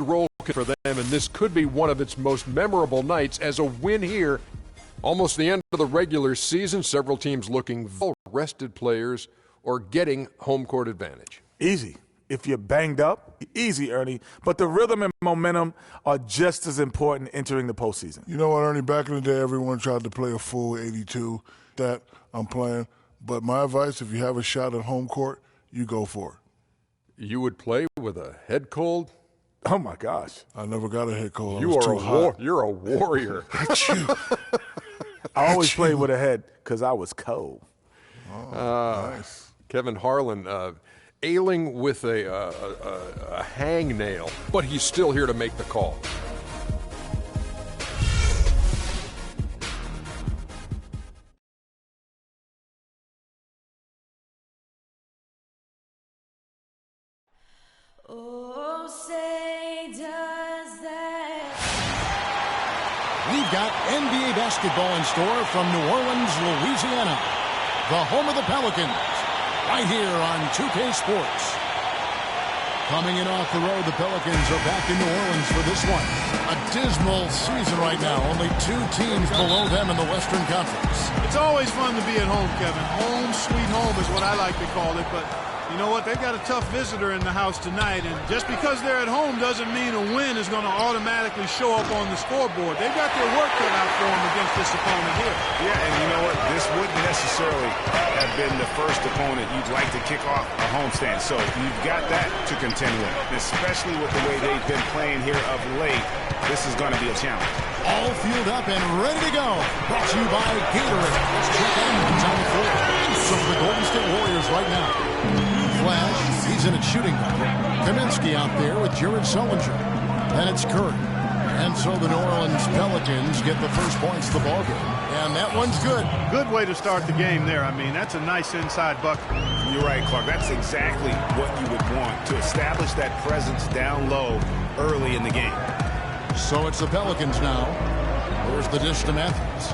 role for them, and this could be one of its most memorable nights as a win here. Almost the end of the regular season, several teams looking for rested players or getting home court advantage. Easy. If you're banged up, easy, Ernie. But the rhythm and momentum are just as important entering the postseason. You know what, Ernie? Back in the day, everyone tried to play a full 82 that I'm playing. But my advice, if you have a shot at home court, you go for it. You would play with a head cold? Oh, my gosh. I never got a head cold. You're a warrior. I always played with a head because I was cold. Oh, nice. Kevin Harlan ailing with a hangnail, but he's still here to make the call. Oh, say does that. We've got NBA basketball in store from New Orleans, Louisiana, the home of the Pelicans, right here on 2K Sports. Coming in off the road, the Pelicans are back in New Orleans for this one. A dismal season right now. Only 2 teams below them in the Western Conference. It's always fun to be at home, Kevin. Home, sweet home is what I like to call it, but you know what? They've got a tough visitor in the house tonight, and just because they're at home doesn't mean a win is going to automatically show up on the scoreboard. They've got their work cut out for them against this opponent here. Yeah, and you know what? This wouldn't necessarily have been the first opponent you'd like to kick off a homestand, so you've got that to contend with, especially with the way they've been playing here of late. This is going to be a challenge. All fueled up and ready to go. Brought to you by Gatorade. Let's check in on the floor. Some of the Golden State Warriors right now. Flash, he's in at shooting guard. Kaminsky out there with Jared Sullinger. And it's Curry. And so the New Orleans Pelicans get the first points of the ballgame. And that one's good. Good way to start the game there. I mean, that's a nice inside bucket. You're right, Clark. That's exactly what you would want, to establish that presence down low early in the game. So it's the Pelicans now. There's the dish to Matthews.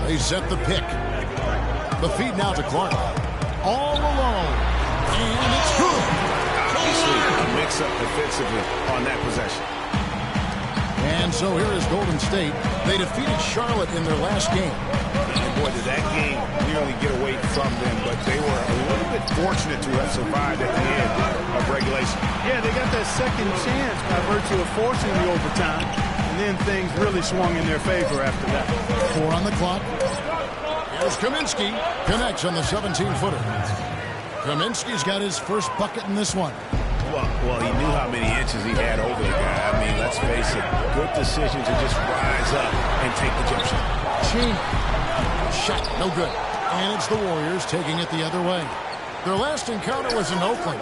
They set the pick. The feed now to Clark. All alone. And it's good. Obviously, a mix-up defensively on that possession. And so here is Golden State. They defeated Charlotte in their last game. And boy, did that game nearly get away from them, but they were a little bit fortunate to have survived at the end of regulation. Yeah, they got that second chance by virtue of forcing the overtime, and then things really swung in their favor after that. 4 on the clock. Here's Kaminsky. Connects on the 17-footer. Kaminsky's got his first bucket in this one. Well, he knew how many inches he had over the guy. I mean, let's face it, good decision to just rise up and take the jump shot. Ching. Shot, no good. And it's the Warriors taking it the other way. Their last encounter was in Oakland.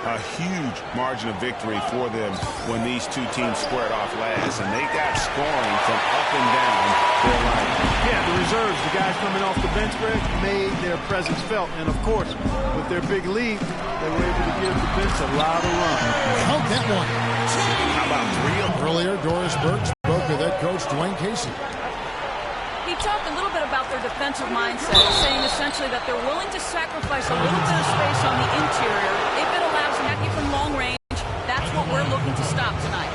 A huge margin of victory for them when these two teams squared off last, and they got scoring from up and down their line. Yeah, the reserves, the guys coming off the bench, Greg, made their presence felt. And, of course, with their big lead, they were able to give the bench a lot of run. Count that one. How about 3 Earlier, Doris Burke spoke with head coach Dwayne Casey. He talked a little bit about their defensive mindset, saying essentially that they're willing to sacrifice a little bit of space on the interior if it allows Necky from long range. That's what we're looking to stop tonight.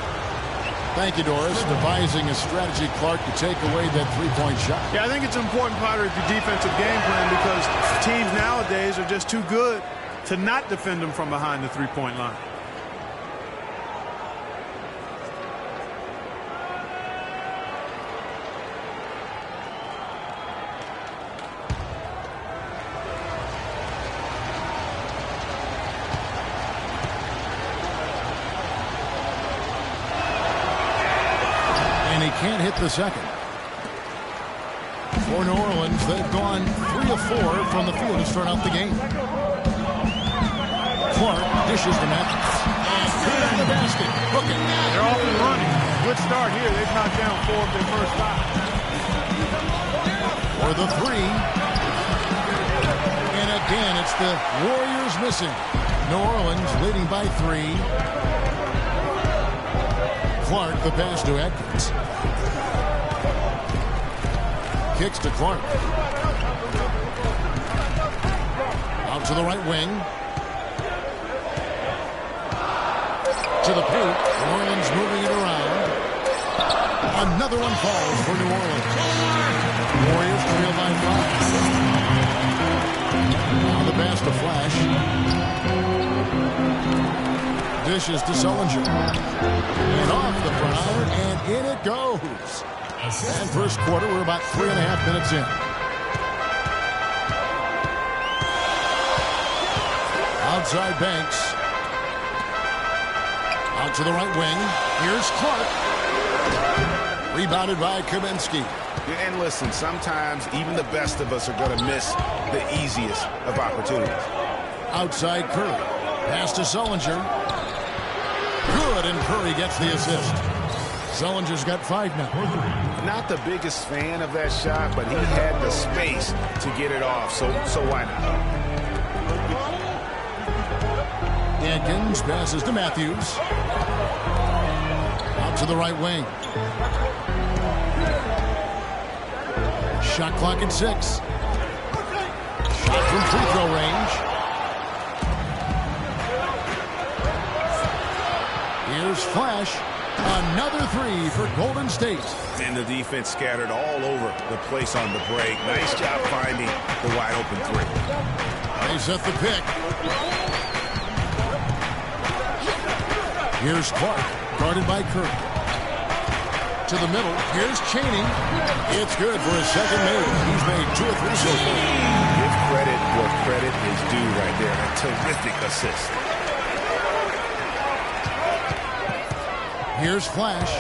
Thank you, Doris. Devising a strategy, Clark, to take away that three-point shot. Yeah, I think it's an important part of your defensive game plan because teams nowadays are just too good to not defend them from behind the three-point line. Can't hit the second. For New Orleans, they've gone 3 of 4 from the field to start out the game. Clark dishes to Matthews. And put in the basket. Hook it. They're off and running. Good start here. They've knocked down 4 of their first 5. For the 3. And again, it's the Warriors missing. New Orleans leading by 3. Clark, the pass to Atkins. Kicks to Clark. Out to the right wing. to the paint. New Orleans moving it around. Another one falls for New Orleans. Warriors trail by 5. Now the pass to Flash. Dishes to Sullinger. And off the front iron, and in it goes. And first quarter, we're about 3.5 minutes in. Outside Banks. Out to the right wing. Here's Clark. Rebounded by Kaminsky. And listen, sometimes even the best of us are going to miss the easiest of opportunities. Outside Curry. Pass to Sullinger. Good, and Curry gets the assist. Sullinger's got 5 now. Not the biggest fan of that shot, but he had the space to get it off, so why not? Atkins passes to Matthews. Out to the right wing. Shot clock at 6. Shot from free throw range. Here's Flash. Another 3 for Golden State. And the defense scattered all over the place on the break. Nice job finding the wide open 3. They set the pick. Here's Clark, guarded by Curry. To the middle, here's Chaney. It's good for his second made. He's made 2 or 3 so far. Give credit where credit is due right there. A terrific assist. Here's Flash.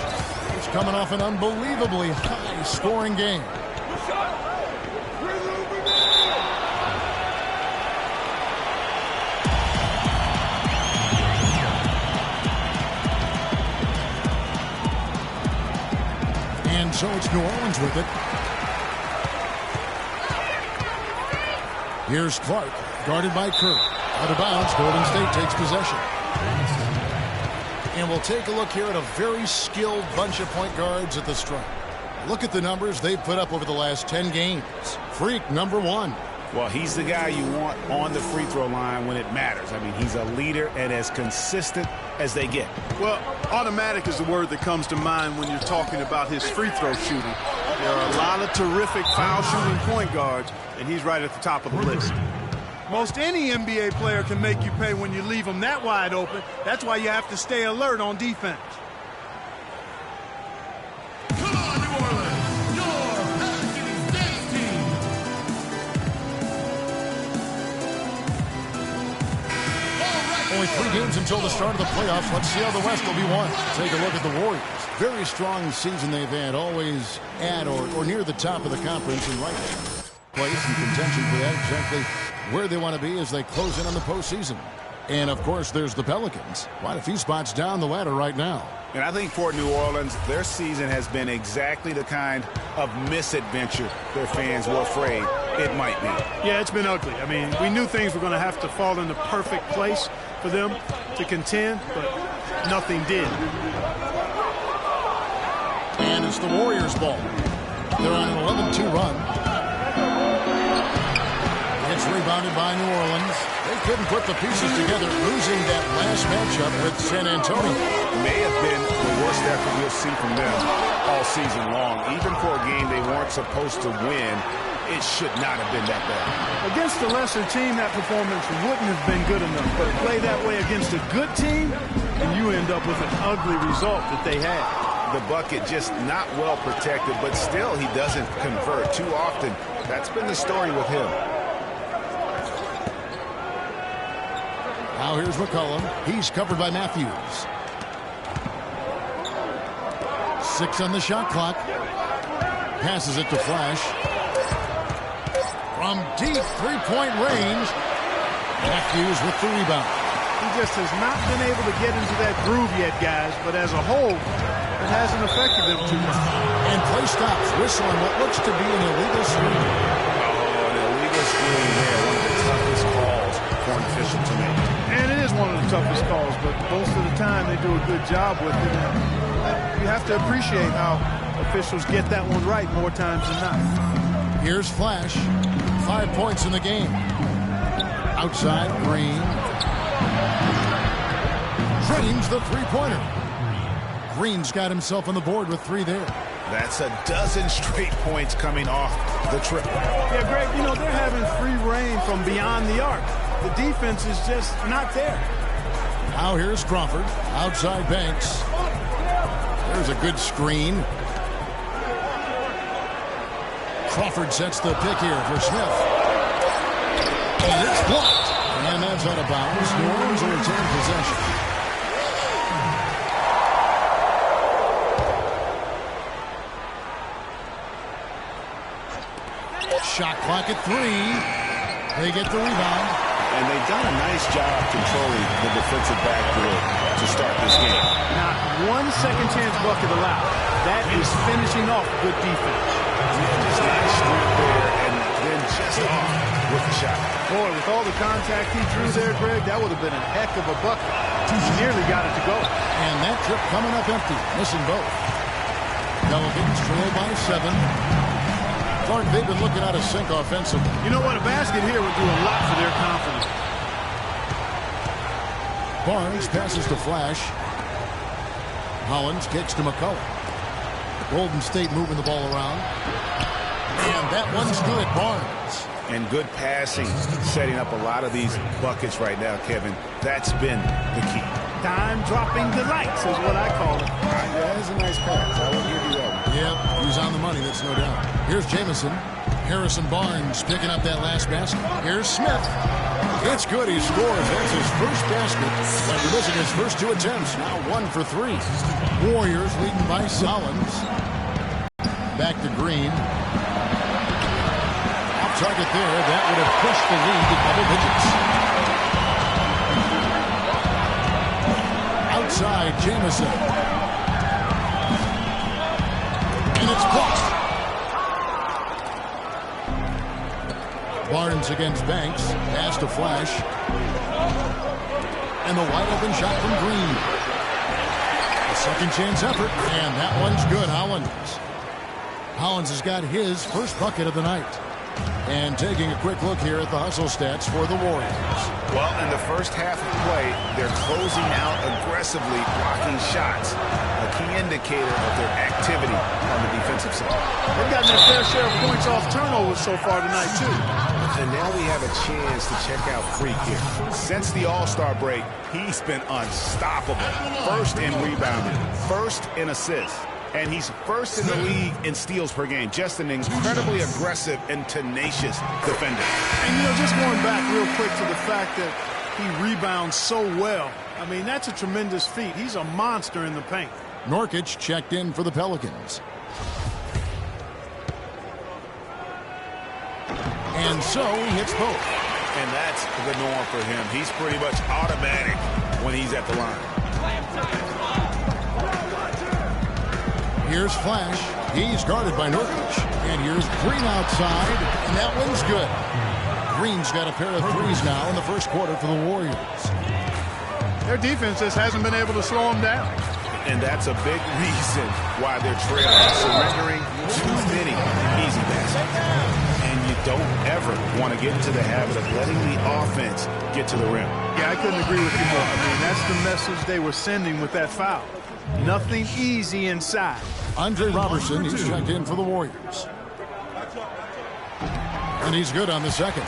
He's coming off an unbelievably high-scoring game. And so it's New Orleans with it. Here's Clark, guarded by Curry. Out of bounds, Golden State takes possession. And we'll take a look here at a very skilled bunch of point guards at the stripe. Look at the numbers they've put up over the last 10 games. Freak, number 1. Well, he's the guy you want on the free throw line when it matters. I mean, he's a leader and as consistent as they get. Well, automatic is the word that comes to mind when you're talking about his free throw shooting. There are a lot of terrific foul shooting point guards, and he's right at the top of the list. Most any NBA player can make you pay when you leave them that wide open. That's why you have to stay alert on defense. Come on, New Orleans, your Pelicans dance team. Only 3 games until the start of the playoffs. Let's see how the West will be won. Take a look at the Warriors. Very strong season they've had, always at or near the top of the conference and right place in contention for that, exactly where they want to be as they close in on the postseason. And, of course, there's the Pelicans. Quite a few spots down the ladder right now. And I think for New Orleans, their season has been exactly the kind of misadventure their fans were afraid it might be. Yeah, it's been ugly. I mean, we knew things were going to have to fall in the perfect place for them to contend, but nothing did. And it's the Warriors' ball. They're on an 11-2 run. It's rebounded by New Orleans. They couldn't put the pieces together, losing that last matchup with San Antonio. May have been the worst effort you'll see from them all season long. Even for a game they weren't supposed to win, it should not have been that bad. Against a lesser team, that performance wouldn't have been good enough. But play that way against a good team, and you end up with an ugly result that they had. The bucket just not well protected, but still he doesn't convert too often. That's been the story with him. Now here's McCollum. He's covered by Matthews. 6 on the shot clock. Passes it to Flash. From deep three-point range, Matthews with the rebound. He just has not been able to get into that groove yet, guys. But as a whole, it hasn't affected them too much. And play stops. Whistle on what looks to be an illegal screen. Oh, an illegal screen there. One of the toughest calls for an official to make. And it is one of the toughest calls, but most of the time they do a good job with it. And you have to appreciate how officials get that one right more times than not. Here's Flash. 5 points in the game. Outside, Green. drains the three-pointer. Green's got himself on the board with 3 there. That's a dozen straight points coming off the triple. Yeah, Greg, you know, they're having free reign from beyond the arc. The defense is just not there. Now here's Crawford. Outside Banks. There's a good screen. Crawford sets the pick here for Smith. And it's blocked. And that's out of bounds. New Orleans will retain possession. Shot clock at 3. They get the rebound. And they've done a nice job controlling the defensive backboard to start this game. Not one second chance bucket allowed. That is finishing off good defense. Just nice strength there, and then just off with the shot. Boy, with all the contact he drew there, Greg, that would have been a heck of a bucket. He nearly got it to go. And that trip coming up empty, missing both. Pelicans trail by 7. Clark, they've been looking out of sync offensively. You know what? A basket here would do a lot for their confidence. Barnes passes to Flash. Hollins kicks to McCullough. Golden State moving the ball around. And that one's good. Barnes. And good passing, setting up a lot of these buckets right now, Kevin. That's been the key. Time-dropping delights is what I call it. Yeah, that's a nice pass. I will give you that one. Yeah, he's on the money, that's no doubt. Here's Jamison. Harrison Barnes picking up that last basket. Here's Smith. It's good. He scores. That's his first basket after missing his first 2 attempts. Now 1 for 3. Warriors leading by Solins. Back to Green. Off target there. That would have pushed the lead to double digits. Outside, Jamison. And it's blocked. Barnes against Banks. Pass to Flash. And the wide open shot from Green. A second chance effort. And that one's good. Hollins has got his first bucket of the night. And taking a quick look here at the hustle stats for the Warriors. Well, in the first half of play, they're closing out aggressively, blocking shots. A key indicator of their activity on the defensive side. They've gotten their fair share of points off turnovers so far tonight, too. And now we have a chance to check out Freak here. Since the All-Star break, he's been unstoppable. First in rebounding, first in assists. And he's first in the league in steals per game. Just an incredibly aggressive and tenacious defender. And, you know, just going back real quick to the fact that he rebounds so well. I mean, that's a tremendous feat. He's a monster in the paint. Nurkic checked in for the Pelicans. And so he hits both. And that's the norm for him. He's pretty much automatic when he's at the line. Here's Flash. He's guarded by Nurkic. And here's Green outside. And that one's good. Green's got a pair of threes now in the first quarter for the Warriors. Their defense just hasn't been able to slow them down. And that's a big reason why they're trailing, surrendering too many easy passes. And you don't ever want to get into the habit of letting the offense get to the rim. Yeah, I couldn't agree with you more. I mean, that's the message they were sending with that foul. Nothing easy inside. Andre Robertson, he's checked in for the Warriors. And he's good on the second.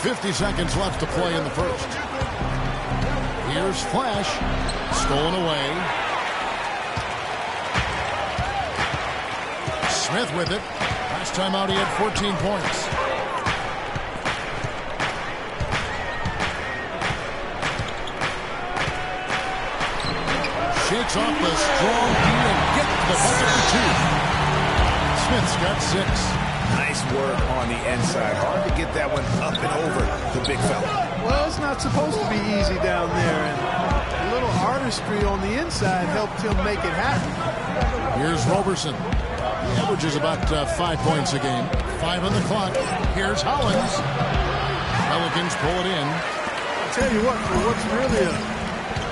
50 seconds left to play in the first. Here's Flash. Stolen away. Smith with it. Last time out he had 14 points. Shakes off the strong D and gets the bucket for 2. Smith's got 6. Nice work on the inside. Hard to get that one up and over the big fella. Well, it's not supposed to be easy down there, and a little artistry on the inside helped him make it happen. Here's Robertson. He averages about 5 points a game. 5 on the clock. Here's Hollins. Pelicans pull it in. I'll tell you what, for what's really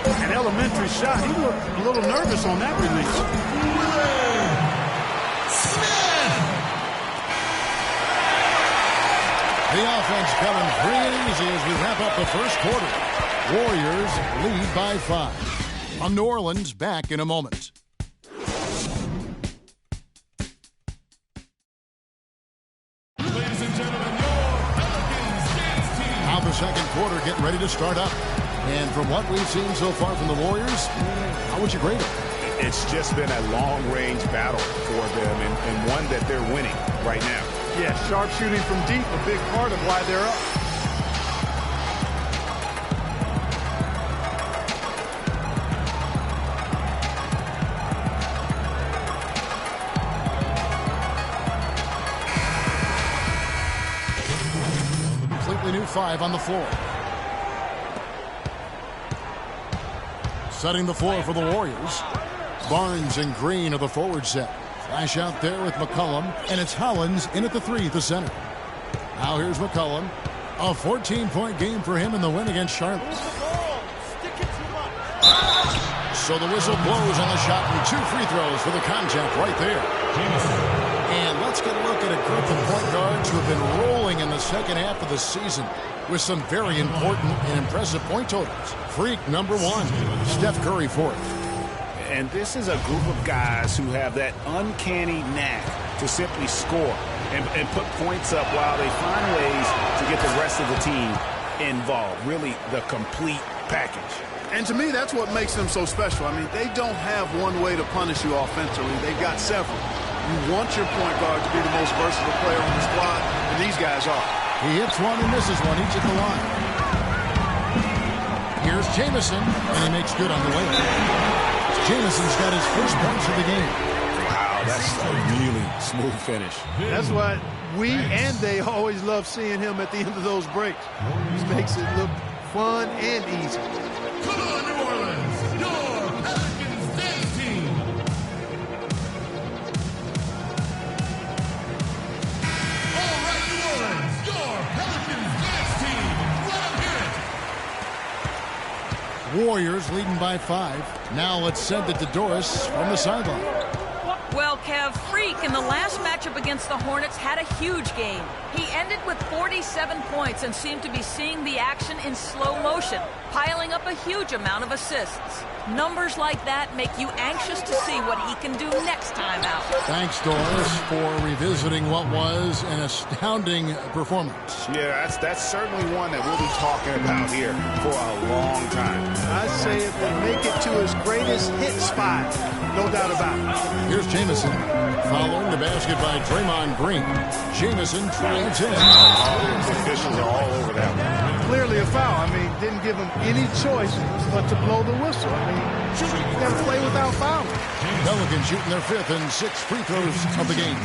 an elementary shot, he looked a little nervous on that release. The offense coming free and easy as we wrap up the first quarter. Warriors lead by 5. From New Orleans, back in a moment. Ladies and gentlemen, your Pelicans dance team. Now the second quarter getting ready to start up. And from what we've seen so far from the Warriors, how would you grade it? It's just been a long-range battle for them and one that they're winning right now. Yeah, sharp shooting from deep, a big part of why they're up. Completely new 5 on the floor. Setting the floor for the Warriors. Barnes and Green are the forward set. Flash out there with McCollum, and it's Hollins in at the 3 at the center. Now here's McCollum. A 14-point game for him in the win against Charlotte. So the whistle blows on the shot and 2 free throws for the contact right there. And let's get a look at a group of point guards who have been rolling in the second half of the season with some very important and impressive point totals. Freak number 1, Steph Curry 4th. And this is a group of guys who have that uncanny knack to simply score and put points up while they find ways to get the rest of the team involved. Really the complete package. And to me, that's what makes them so special. I mean, they don't have one way to punish you offensively. They've got several. You want your point guard to be the most versatile player on the squad, and these guys are. He hits one and misses one, each at the line. Here's Jamison, and he makes good on the way. Jamison's got his first points of the game. Wow, that's a really smooth finish. That's why we and they always love seeing him at the end of those breaks. He makes it look fun and easy. Come on, New Orleans, your Pelicans dance team. All right, New Orleans, your Pelicans dance team. Let them hear it. Warriors leading by 5. Now let's send it to Doris from the sideline. Well, Kev, Freak in the last matchup against the Hornets had a huge game. He ended with 47 points and seemed to be seeing the action in slow motion, piling up a huge amount of assists. Numbers like that make you anxious to see what he can do next time out. Thanks, Doris, for revisiting what was an astounding performance. Yeah, that's certainly one that we'll be talking about here for a long time. I say it will make it to his greatest hit spot. No doubt about it. Here's Jamison. Following the basket by Draymond Green. Jamison drives in. The officials are all over that one. Clearly a foul. I mean, didn't give him any choice but to blow the whistle. I mean, you got to play without fouling. Pelicans shooting their 5th and 6th free throws of the game.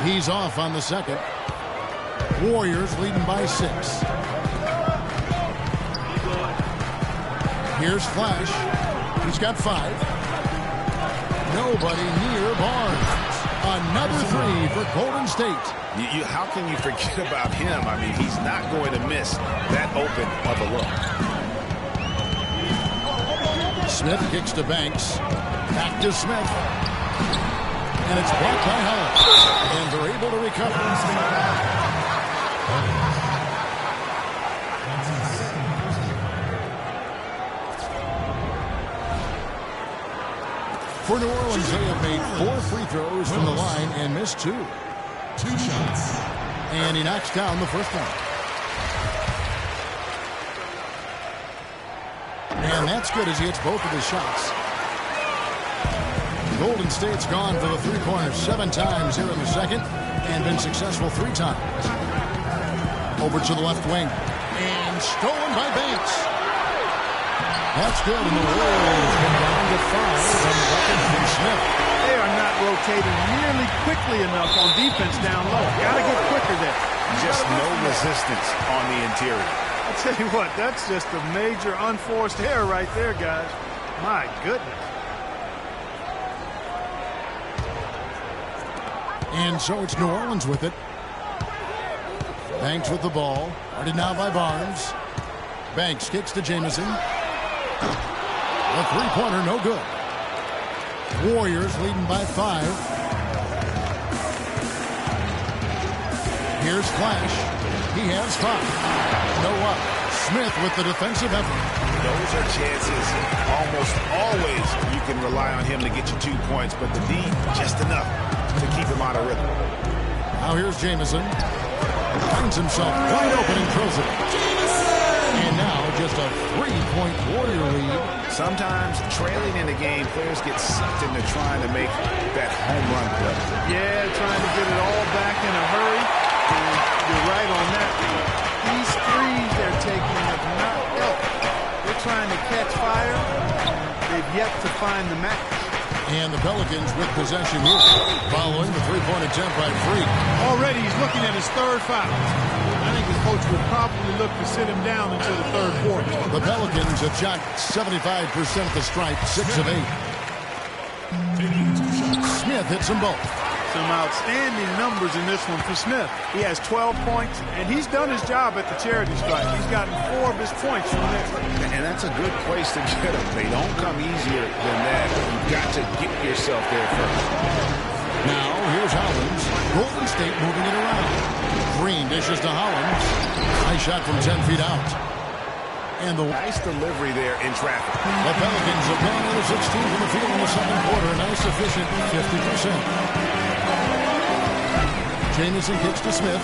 He's off on the second. Warriors leading by 6. Here's Flash. He's got 5. Nobody near Barnes. Another 3 for Golden State. How can you forget about him? I mean, he's not going to miss that open of a look. Smith kicks to Banks. Back to Smith. And it's blocked by Hollins. And they're able to recover. For New Orleans, they have made 4 free throws from the line and missed 2. 2 shots. And he knocks down the first one. And that's good as he hits both of his shots. Golden State's gone for the 3-pointers 7 times here in the second and been successful 3 times. Over to the left wing. And stolen by Banks. That's good, and the Warriors come down to 5 on the record from Smith. They are not rotating nearly quickly enough on defense down low. Got to get quicker there. Just no resistance on the interior. I'll tell you what, that's just a major unforced error right there, guys. My goodness. And so it's New Orleans with it. Banks with the ball. Guarded now by Barnes. Banks kicks to Jamison. A three-pointer, no good. Warriors leading by 5. Here's Flash. He has 5. No up. Smith with the defensive effort. Those are chances. Almost always you can rely on him to get you 2 points, but the D, just enough to keep him out of rhythm. Now here's Jamison. Finds himself wide open and throws it. And now just a 3-point Warrior lead. Sometimes trailing in the game, players get sucked into trying to make that home run play. Yeah, trying to get it all back in a hurry. And you're right on that. These threes they're taking have not helped. They're trying to catch fire. They've yet to find the match. And the Pelicans with possession here, following the three-point attempt by Freak. Already he's looking at his third foul. I think his coach would probably look to sit him down until the third quarter. The Pelicans have shot 75% at the stripe, 6 of 8. Smith hits them both. Some outstanding numbers in this one for Smith. He has 12 points, and he's done his job at the charity stripe. He's gotten 4 of his points from there. And that's a good place to get them. They don't come easier than that. You've got to get yourself there first. Now, here's Hollins. Golden State moving it around. Green dishes to Hollins. Nice shot from 10 feet out. And the nice delivery there in traffic. The Pelicans have gone over 16 from the field in the second quarter. A nice efficient 50%. Jamison kicks to Smith.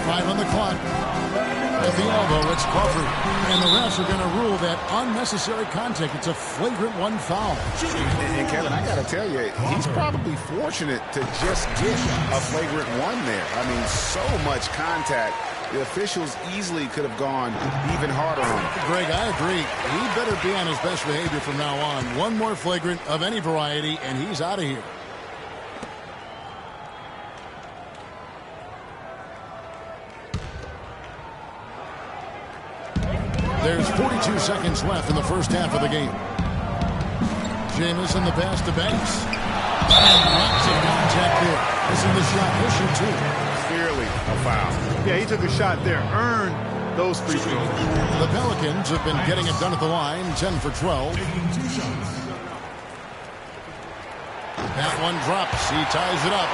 5 on the clock. At the elbow, it's Crawford. And the refs are going to rule that unnecessary contact. It's a flagrant 1 foul. And Kevin, I got to tell you, he's probably fortunate to just get a flagrant 1 there. I mean, so much contact. The officials easily could have gone even harder on him. Greg, I agree. He better be on his best behavior from now on. 1 more flagrant of any variety, and he's out of here. There's 42 seconds left in the first half of the game. Jamison the pass to Banks. And lots of contact there. This is the shot. Issue 2. Clearly a foul. Yeah, he took a shot there. Earned those free throws. The Pelicans have been getting it done at the line. 10 for 12. That one drops. He ties it up.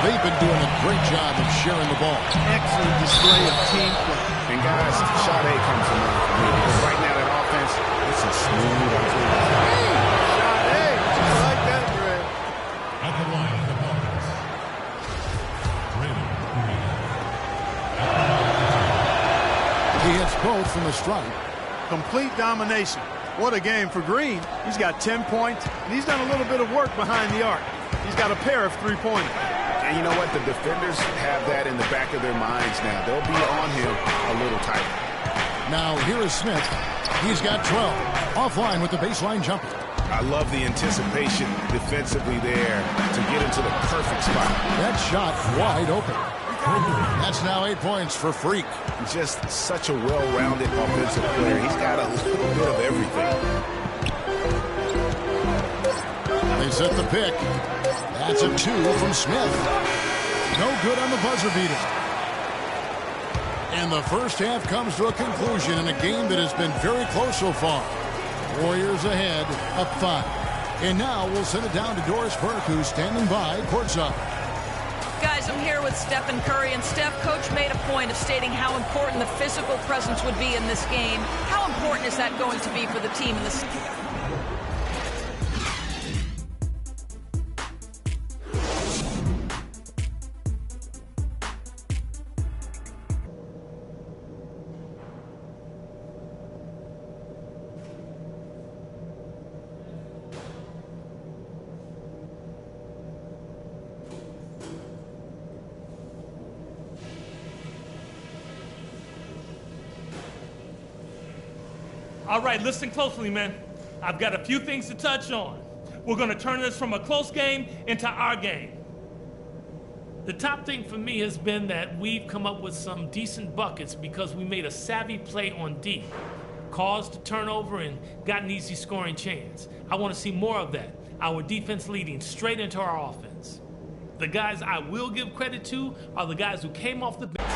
They've been doing a great job of sharing the ball. Excellent display of team play. And guys, shot A comes to mind for me. Because right now that offense, this is smooth. Shot A. I like that, Greg. At the line of the Bucks. He hits both from the stripe. Complete domination. What a game for Green. He's got 10 points, and he's done a little bit of work behind the arc. He's got a pair of three-pointers. And you know what? The defenders have that in the back of their minds now. They'll be on him a little tighter. Now, here is Smith. He's got 12. Offline with the baseline jumper. I love the anticipation defensively there to get into the perfect spot. That shot wide open. That's now 8 points for Freak. Just such a well-rounded offensive player. He's got a little bit of everything. They set the pick. That's a 2 from Smith. No good on the buzzer beater. And the first half comes to a conclusion in a game that has been very close so far. Warriors ahead, up 5. And now we'll send it down to Doris Burke, who's standing by courtside. Guys, I'm here with Stephen Curry, and Steph, Coach made a point of stating how important the physical presence would be in this game. How important is that going to be for the team in this? All right, listen closely, man. I've got a few things to touch on. We're going to turn this from a close game into our game. The top thing for me has been that we've come up with some decent buckets because we made a savvy play on D, caused a turnover, and got an easy scoring chance. I want to see more of that. our defense leading straight into our offense. The guys I will give credit to are the guys who came off the bench.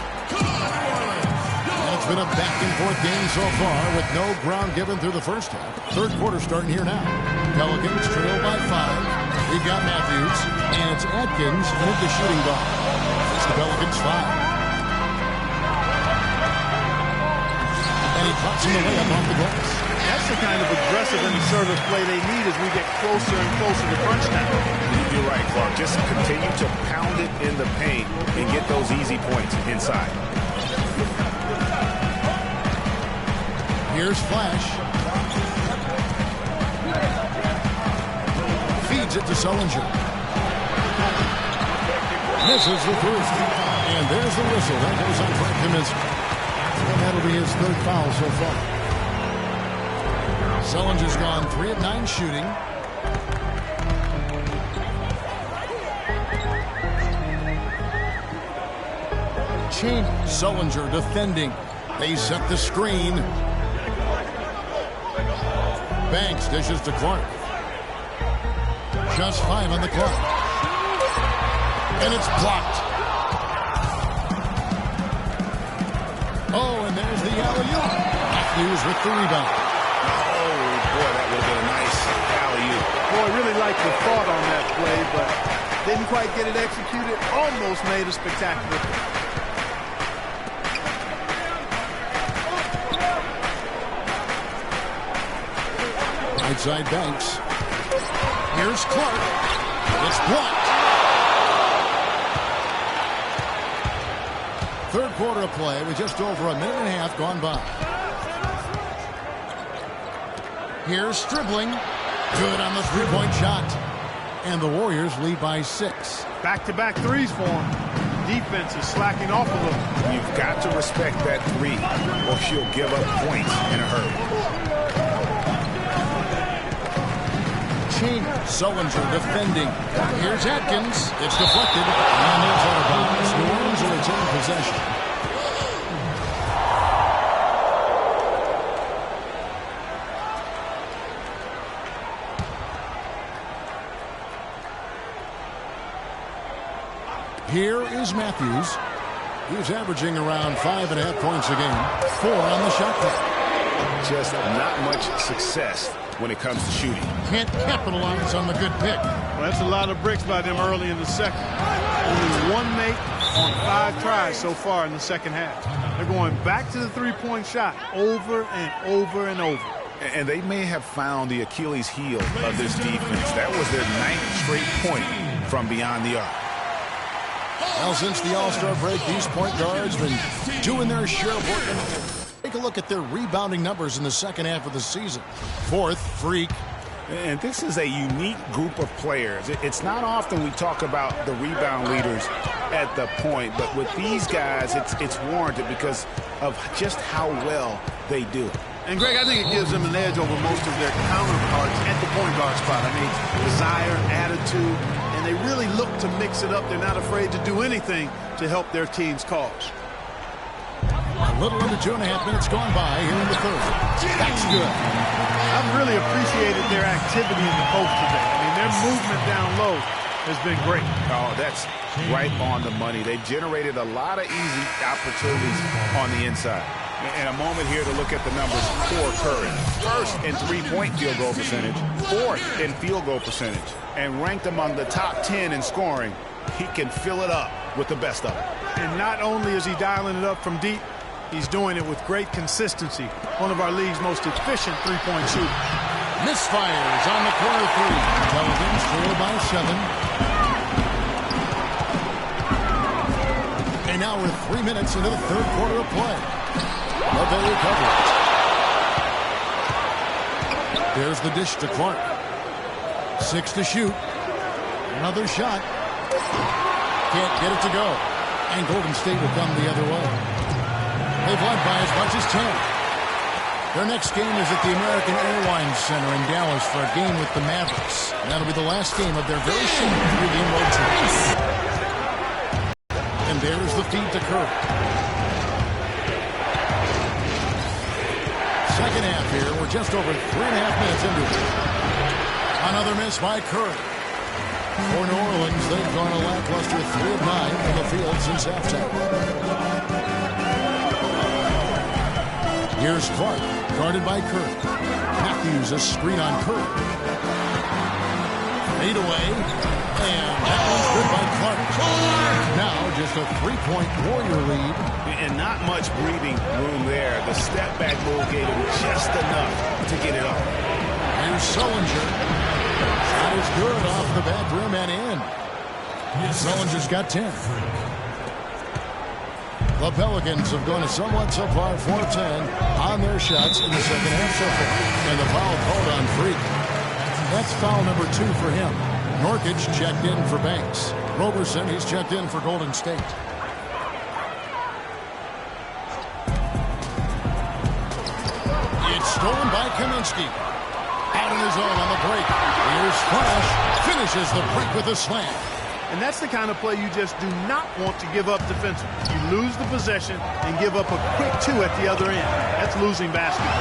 And it's been a back-and-forth game so far with no ground given through the first half. Third quarter starting here now. Pelicans trail by 5. We've got Matthews, and it's Atkins with the shooting guard. It's the Pelicans 5. And he drops him away up off the glass. That's the kind of aggressive and assertive play they need as we get closer and closer to crunch time. You're right, Clark. Just continue to pound it in the paint and get those easy points inside. Here's Flash. Feeds it to Sullinger. Misses the three. And there's the whistle. That goes on Frank Kaminsky. And that'll be his third foul so far. Sullinger's gone 3 of 9 shooting. Sullinger defending. They set the screen. Banks dishes to Clark. Just 5 on the clock. And it's blocked. Oh, and there's the alley-oop. Matthews with the rebound. Oh, boy, that would have been a nice alley-oop. Boy, I really liked the thought on that play, but didn't quite get it executed. Almost made a spectacular play. Right side Banks. Here's Clark. It's blocked. Third quarter of play with just over a minute and a half gone by. Here's Stribling. Good on the three-point shot. And the Warriors lead by 6. Back-to-back threes for him. Defense is slacking off a little. You've got to respect that three, or she'll give up points in a hurry. Sullinger defending. Here's Atkins. It's deflected. And it's out of bounds. New Orleans will retain possession. Here is Matthews. He's averaging around 5.5 points a game. 4 on the shot clock. Just not much success when it comes to shooting. Can't capitalize on the good pick. Well, that's a lot of bricks by them early in the second. Only 1 make on 5 tries so far in the second half. They're going back to the three-point shot over and over and over. And they may have found the Achilles heel of this defense. That was their 9th straight point from beyond the arc. Well, since the All-Star break, these point guards have been doing their share of work. Take a look at their rebounding numbers in the second half of the season. 4th, Freak. And this is a unique group of players. It's not often we talk about the rebound leaders at the point, but with these guys, it's warranted because of just how well they do. And, Greg, I think it gives them an edge over most of their counterparts at the point guard spot. I mean, desire, attitude, and they really look to mix it up. They're not afraid to do anything to help their team's cause. A little under 2.5 minutes gone by here in the third. That's good. I've really appreciated their activity in the post today. I mean, their movement down low has been great. Oh, that's right on the money. They've generated a lot of easy opportunities on the inside. And a moment here to look at the numbers for Curry. First in three-point field goal percentage, 4th in field goal percentage, and ranked among the top 10 in scoring. He can fill it up with the best of them. And not only is he dialing it up from deep, he's doing it with great consistency. One of our league's most efficient three-point shooters. Misfires on the corner 3. Pelicans trail by 7. And now we're 3 minutes into the third quarter of play. But they recover it. There's the dish to Clark. 6 to shoot. Another shot. Can't get it to go. And Golden State will come the other way. They've led by as much as 10. Their next game is at the American Airlines Center in Dallas for a game with the Mavericks. And that'll be the last game of their very short 3-game road trip. And there's the feed to Curry. Second half here. We're just over 3.5 minutes into it. Another miss by Curry. For New Orleans, they've gone a lackluster 3 of 9 from the field since halftime. Here's Clark, guarded by Curry. Matthews, a screen on Curry. Fade away, and that one's good by Clark. Now just a 3-point Warrior lead. And not much breathing room there. The step back move gave him just enough to get it off. Here's Sullinger. Shot is good off the back rim and in. Sullinger's got 10. The Pelicans have gone a somewhat subpar 4-10 on their shots in the second half so far. And the foul called on Freak. That's foul number 2 for him. Nurkic checked in for Banks. Roberson, he's checked in for Golden State. It's stolen by Kaminsky. Out on his own on the break. Here's Flash. Finishes the break with a slam. And that's the kind of play you just do not want to give up defensively. You lose the possession and give up a quick 2 at the other end. That's losing basketball.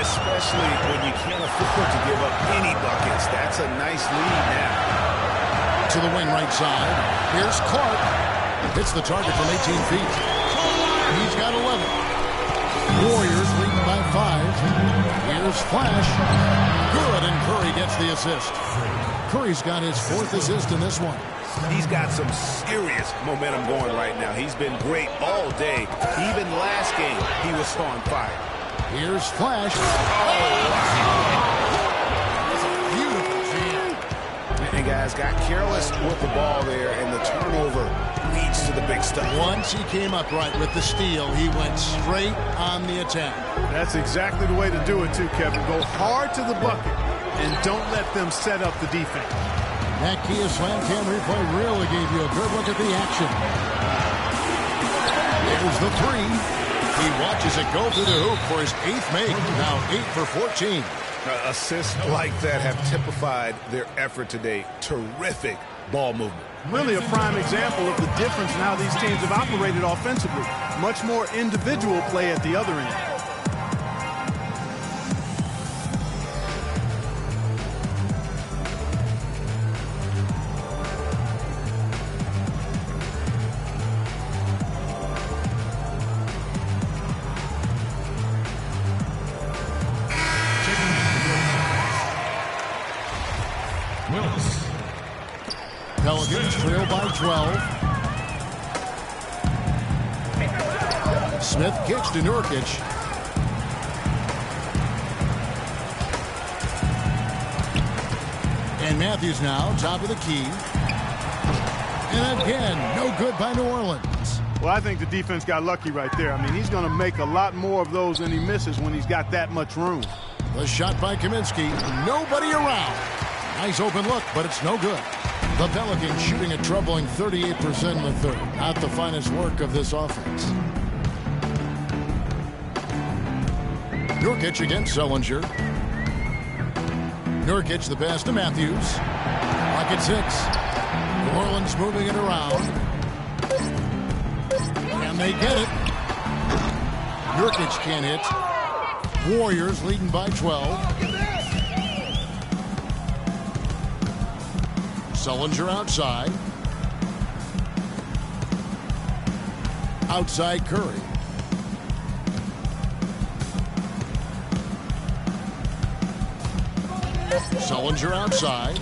Especially when you can't afford to give up any buckets. That's a nice lead now. To the wing right side. Here's Clark. Hits the target from 18 feet. He's got 11. Warriors leading by 5. Here's Flash. Good, and Curry gets the assist. Curry's got his 4th assist in this one. He's got some serious momentum going right now. He's been great all day. Even last game, he was on fire. Here's Flash. And guys got careless with the ball there, and the turnover leads to the big stuff. Once he came up right with the steal, he went straight on the attack. That's exactly the way to do it too, Kevin. Go hard to the bucket and don't let them set up the defense. That Kia Slam Cam replay really gave you a good look at the action. There's the 3. He watches it go through the hoop for his 8th make. Now 8 for 14. Assists like that have typified their effort today. Terrific ball movement. Really a prime example of the difference in how these teams have operated offensively. Much more individual play at the other end. Pelicans trail by 12. Smith kicks to Nurkic. And Matthews now, top of the key. And again, no good by New Orleans. Well, I think the defense got lucky right there. I mean, he's going to make a lot more of those than he misses when he's got that much room. The shot by Kaminsky. Nobody around. Nice open look, but it's no good. The Pelicans shooting a troubling 38% in the third. Not the finest work of this offense. Nurkic against Sullinger. Nurkic the pass to Matthews. Clock at 6. New Orleans moving it around. And they get it. Nurkic can't hit. Warriors leading by 12. Sullinger outside. Outside Curry. Sullinger outside.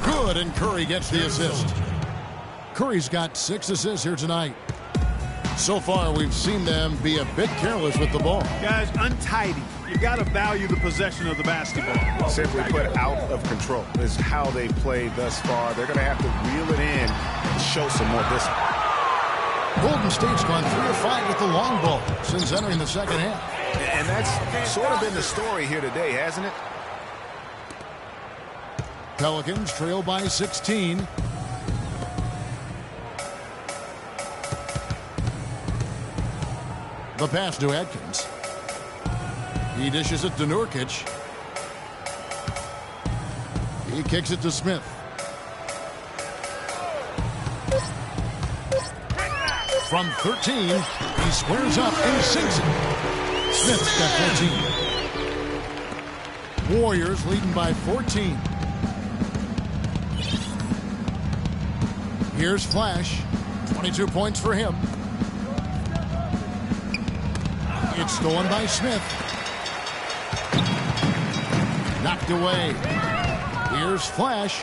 Good, and Curry gets the assist. Curry's got 6 assists here tonight. So far, we've seen them be a bit careless with the ball. Guys, untidy. You got to value the possession of the basketball. Simply put, out of control is how they played thus far. They're going to have to reel it in and show some more discipline. Golden State's gone 3 of 5 with the long ball since entering the second half. And that's sort of been the story here today, hasn't it? Pelicans trail by 16. The pass to Atkins. He dishes it to Nurkic. He kicks it to Smith. From 13, he squares up and sinks it. Smith's got 14. Warriors leading by 14. Here's Flash. 22 points for him. It's stolen by Smith. Knocked away. Here's Flash.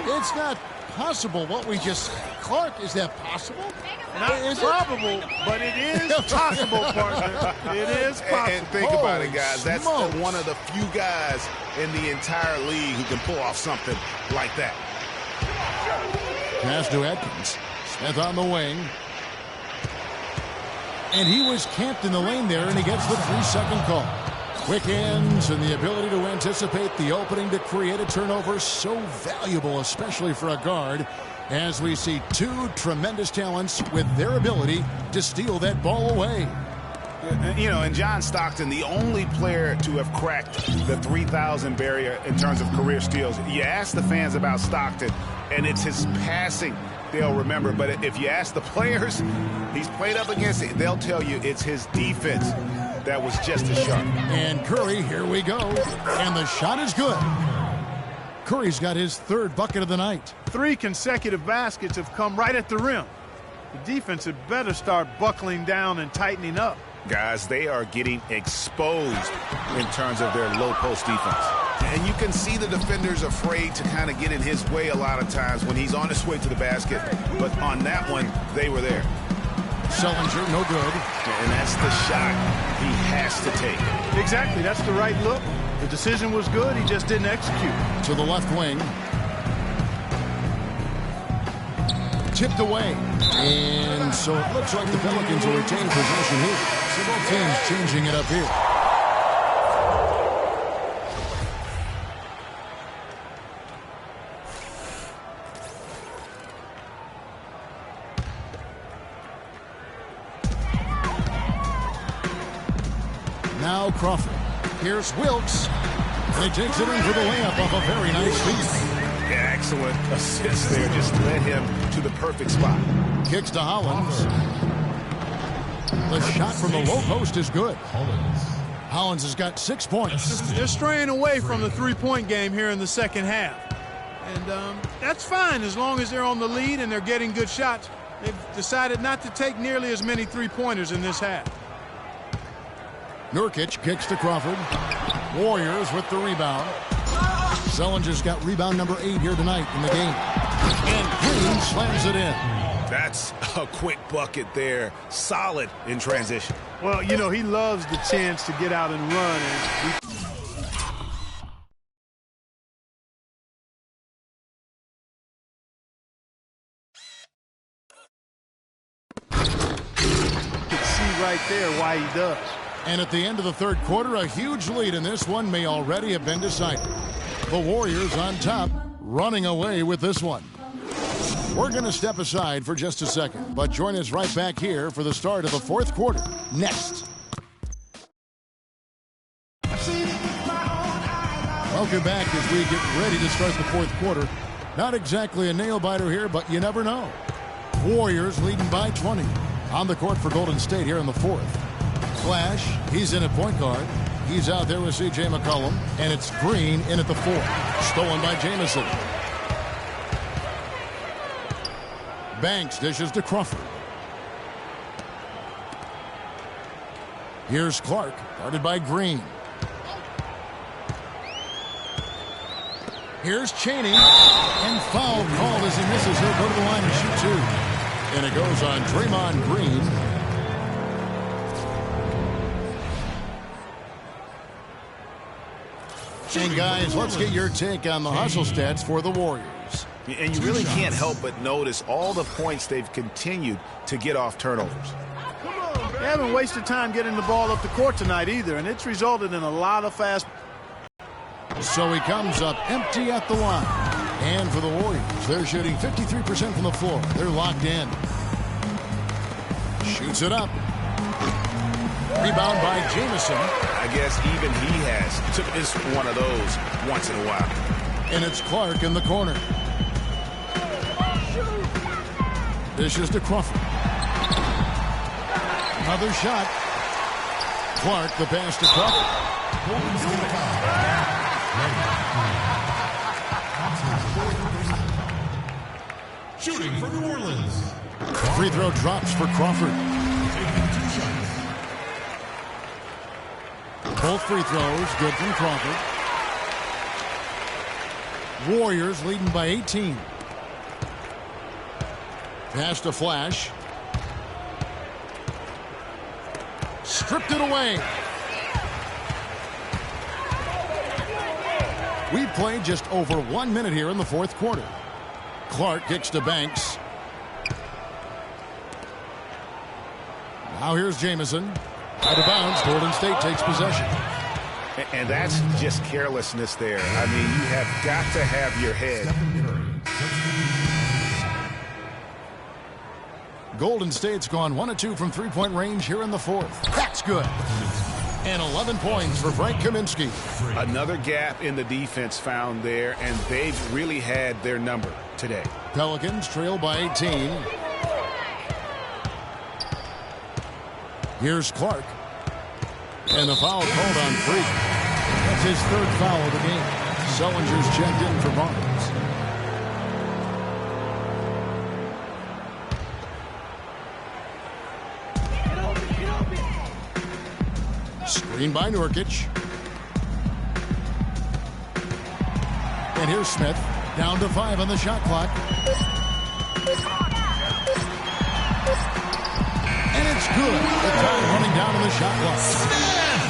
It's not possible what we just... Clark, is that possible? Not probable, but it is possible, partner. It is possible. And think about it, guys. That's smokes. one of the few guys in the entire league who can pull off something like that. Pass to Atkins. Smith on the wing. And he was camped in the lane there, and he gets the 3-second call. Quick hands and the ability to anticipate the opening to create a turnover, so valuable, especially for a guard, as we see two tremendous talents with their ability to steal that ball away. You know, and John Stockton, the only player to have cracked the 3,000 barrier in terms of career steals. You ask the fans about Stockton, and it's his passing they'll remember. But if you ask the players he's played up against, they'll tell you it's his defense that was just as sharp. And Curry, here we go. And the shot is good. Curry's got his third bucket of the night. 3 consecutive baskets have come right at the rim. The defense had better start buckling down and tightening up. Guys, they are getting exposed in terms of their low post defense. And you can see the defenders afraid to kind of get in his way a lot of times when he's on his way to the basket. But on that one, they were there. Sullinger, no good. And that's the shot he has to take. Exactly, that's the right look. The decision was good, he just didn't execute. To the left wing. Tipped away. And so it looks like the Pelicans will retain possession here. So both teams changing it up here. Now Crawford. Here's Wilkes. And he takes it in for the layup off a very nice feed. Yeah, excellent assist there. Just led him to the perfect spot. Kicks to Hollins. The shot from the low post is good. Hollins has got 6 points. They're straying away from the three-point game here in the second half. And that's fine as long as they're on the lead and they're getting good shots. They've decided not to take nearly as many three-pointers in this half. Nurkic kicks to Crawford. Warriors with the rebound. Sullinger's got rebound number 8 here tonight in the game. And Green slams it in. That's a quick bucket there. Solid in transition. Well, you know, he loves the chance to get out and run. And you can see right there why he does. And at the end of the third quarter, a huge lead in this one may already have been decided. The Warriors on top, running away with this one. We're going to step aside for just a second, but join us right back here for the start of the fourth quarter. Next. Welcome back as we get ready to start the fourth quarter. Not exactly a nail-biter here, but you never know. Warriors leading by 20 on the court for Golden State here in the fourth. Flash, he's in at point guard. He's out there with C.J. McCollum, and it's Green in at the 4. Stolen by Jamison. Banks dishes to Crawford. Here's Clark, guarded by Green. Here's Chaney, and foul called as he misses. He'll go to the line and shoot 2. And it goes on Draymond Green. And guys, let's get your take on the hustle stats for the Warriors. And you really can't help but notice all the points they've continued to get off turnovers. They haven't wasted time getting the ball up the court tonight either, and it's resulted in a lot of fast. So he comes up empty at the line. And for the Warriors, they're shooting 53% from the floor. They're locked in. Shoots it up. Rebound by Jamison. I guess even he has to miss one of those once in a while. And it's Clark in the corner. Dishes to Crawford. Another shot. Clark, the pass to Crawford. Shooting for New Orleans. Free throw drops for Crawford. Taking 2 shots. Both free throws good from Crawford. Warriors leading by 18. Pass to Flash. Stripped it away. We played just over 1 minute here in the fourth quarter. Clark kicks to Banks. Now here's Jamison. Out of bounds. Golden State takes possession. And that's just carelessness there. I mean, you have got to have your head. Golden State's gone 1 of 2 from three-point range here in the fourth. That's good. And 11 points for Frank Kaminsky. Another gap in the defense found there, and they've really had their number today. Pelicans trail by 18. Here's Clark. And the foul called on Freak. That's his third foul of the game. Sullinger's checked in for Barnes. Screen by Nurkic. And here's Smith. Down to 5 on the shot clock. And it's good. The time running down on the shot clock.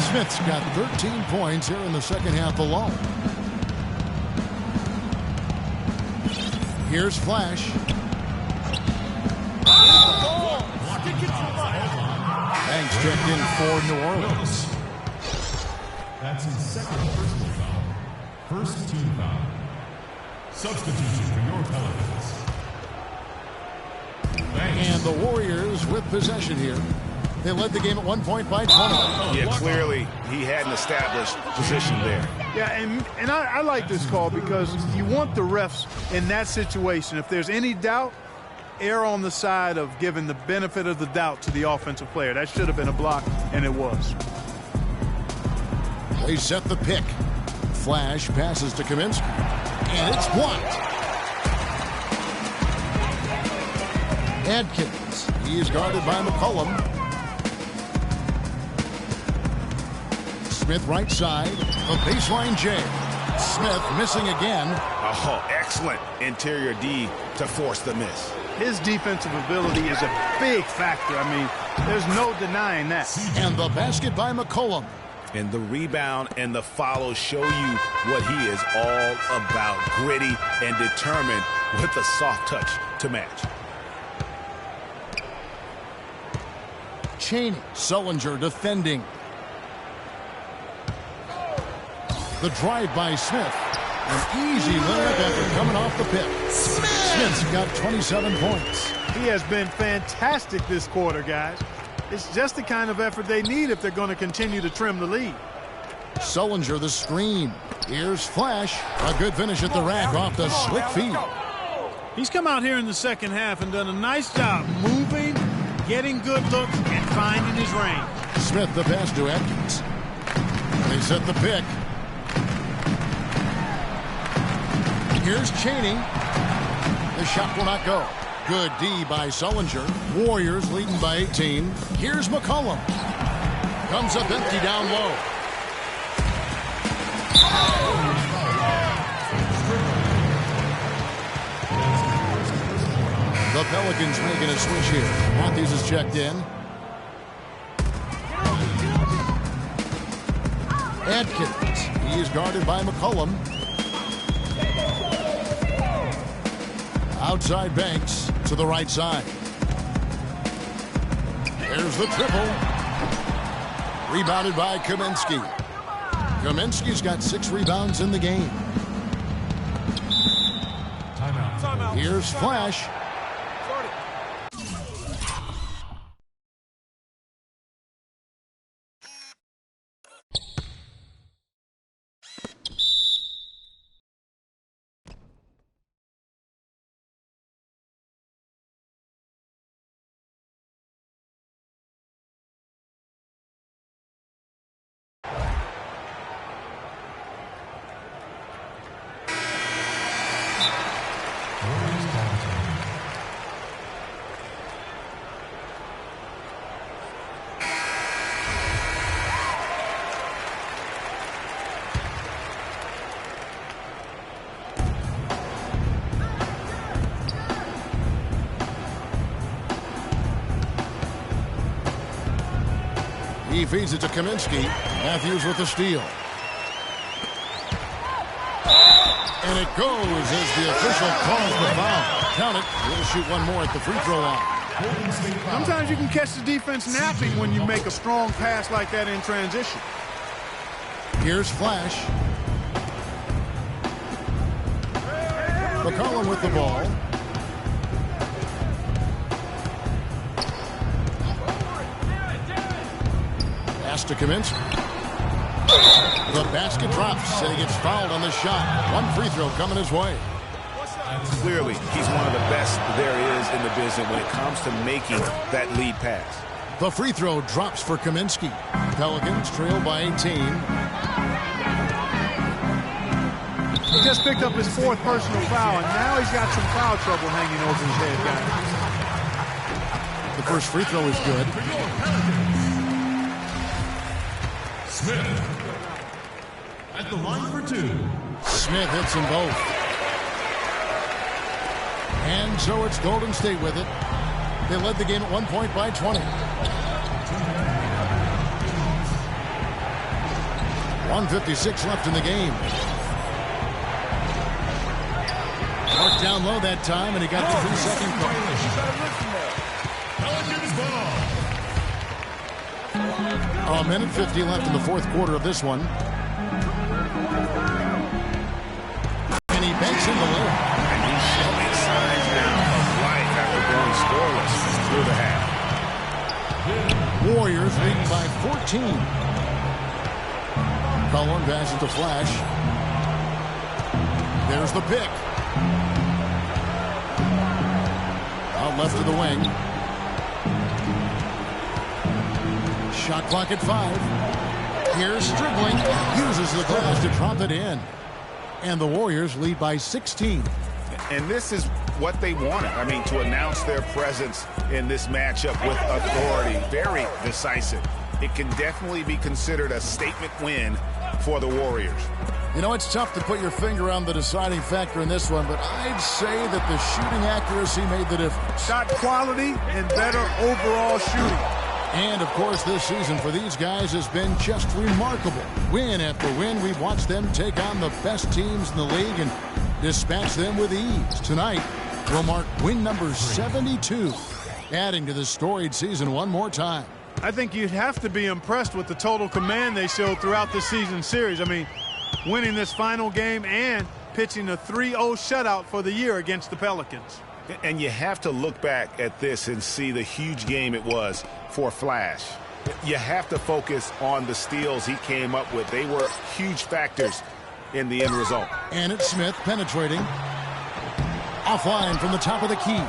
Smith's got 13 points here in the second half alone. Here's Flash. Banks checked in for New Orleans. That's his second personal foul. First team foul. Substitution for your Pelicans. And the Warriors with possession here. They led the game at 1 point by 20. Yeah, clearly he had an established position there. Yeah, and I like this call because you want the refs in that situation. If there's any doubt, err on the side of giving the benefit of the doubt to the offensive player. That should have been a block, and it was. They set the pick. Flash passes to Kaminsky. And it's blocked. Adkins. He is guarded by McCollum. Smith right side. A baseline J. Smith missing again. Oh, excellent interior D to force the miss. His defensive ability is a big factor. I mean, there's no denying that. And the basket by McCollum. And the rebound and the follow show you what he is all about. Gritty and determined with a soft touch to match. Chaney. Sullinger defending. The drive by Smith. An easy layup after coming off the pick. Smith's got 27 points. He has been fantastic this quarter, guys. It's just the kind of effort they need if they're going to continue to trim the lead. Sullinger the screen. Here's Flash. A good finish at the rack off the slick feed. He's come out here in the second half and done a nice job moving, getting good looks, and finding his range. Smith the pass to Atkins. They set the pick. Here's Chaney. The shot will not go. Good D by Sullinger. Warriors leading by 18. Here's McCollum. Comes up empty down low. The Pelicans making a switch here. Matthews is checked in. Adkins. He is guarded by McCollum. Outside Banks to the right side. There's the triple. Rebounded by Kaminsky. Kaminsky's got 6 rebounds in the game. Timeout. Here's Flash. He feeds it to Kaminsky. Matthews with the steal. And it goes as the official calls the foul. Count it. He'll shoot one more at the free throw line. Sometimes you can catch the defense napping when you make a strong pass like that in transition. Here's Flash. McCollum with the ball. Pass to Kaminsky. The basket drops, and he gets fouled on the shot. One free throw coming his way. Clearly, he's one of the best there is in the business when it comes to making that lead pass. The free throw drops for Kaminsky. Pelicans trail by 18. He just picked up his 4th personal foul, and now he's got some foul trouble hanging over his head, guys. The first free throw is good. Smith at the line for 2. Smith hits them both. And so it's Golden State with it. They led the game at 1 point by 20. 1:56 left in the game. Marked down low that time, and he got the 3-second call. A minute 50 left in the 4th quarter of this one. And he banks in the lid. And he's showing signs now of life after going scoreless through the half. Warriors leading by 14. Cullen passes to Flash. There's the pick. Out left to the wing. Shot clock at 5. Here's Stribling. Uses the glass to drop it in. And the Warriors lead by 16. And this is what they wanted. I mean, to announce their presence in this matchup with authority. Very decisive. It can definitely be considered a statement win for the Warriors. You know, it's tough to put your finger on the deciding factor in this one, but I'd say that the shooting accuracy made the difference. Shot quality and better overall shooting. And, of course, this season for these guys has been just remarkable. Win after win, we've watched them take on the best teams in the league and dispatch them with ease. Tonight will mark win number 72, adding to the storied season one more time. I think you'd have to be impressed with the total command they showed throughout this season series. I mean, winning this final game and pitching a 3-0 shutout for the year against the Pelicans. And you have to look back at this and see the huge game it was for Flash. You have to focus on the steals he came up with. They were huge factors in the end result. And it's Smith penetrating. Offline from the top of the key.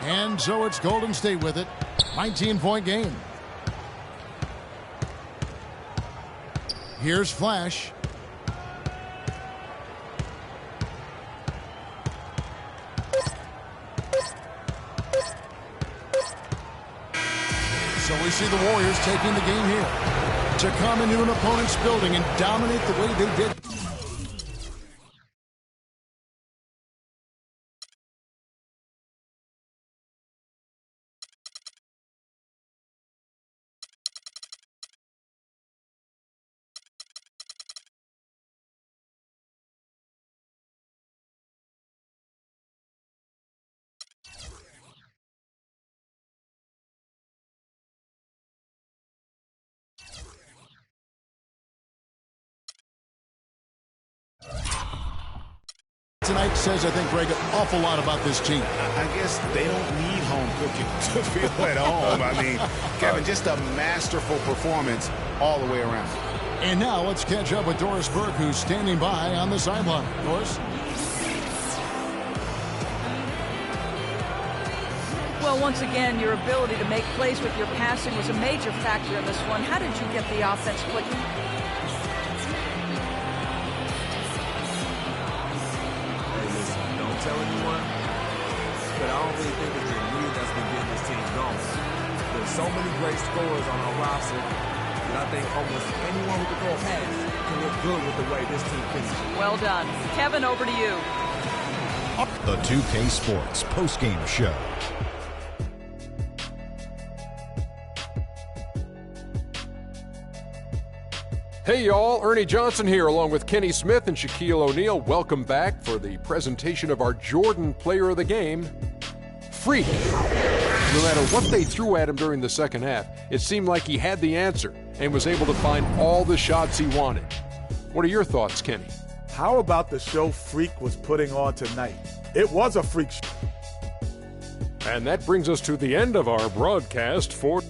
And so it's Golden State with it. 19-point game. Here's Flash. So we see the Warriors taking the game here to come into an opponent's building and dominate the way they did. Tonight says, I think, Greg, an awful lot about this team. I guess they don't need home cooking to feel at home. I mean, Kevin, just a masterful performance all the way around. And now let's catch up with Doris Burke, who's standing by on the sideline. Doris? Well, once again, your ability to make plays with your passing was a major factor in this one. How did you get the offense clicking? Tell anyone, but I don't really think it's the need that's been getting this team going. There's so many great scorers on our roster that I think almost anyone who can throw a pass can look good with the way this team finishes. Well done. Kevin, over to you. The 2K Sports postgame show. Hey y'all, Ernie Johnson here along with Kenny Smith and Shaquille O'Neal. Welcome back for the presentation of our Jordan Player of the Game, Freak. No matter what they threw at him during the second half, it seemed like he had the answer and was able to find all the shots he wanted. What are your thoughts, Kenny? How about the show Freak was putting on tonight? It was a freak show. And that brings us to the end of our broadcast for